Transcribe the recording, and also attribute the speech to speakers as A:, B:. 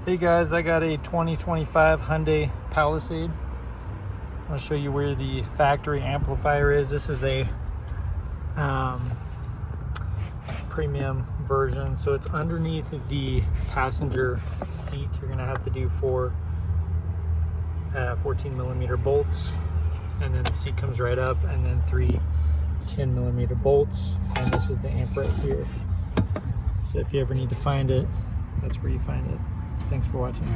A: Hey guys, I got a 2025 Hyundai Palisade. I'll show you where the factory amplifier is. This is a premium version, so it's underneath the passenger seat. You're gonna have to do four 14mm bolts, and then the seat comes right up, and then three 10mm bolts, and this is the amp right here. So if you ever need to find it, that's where you find it. Thanks for watching.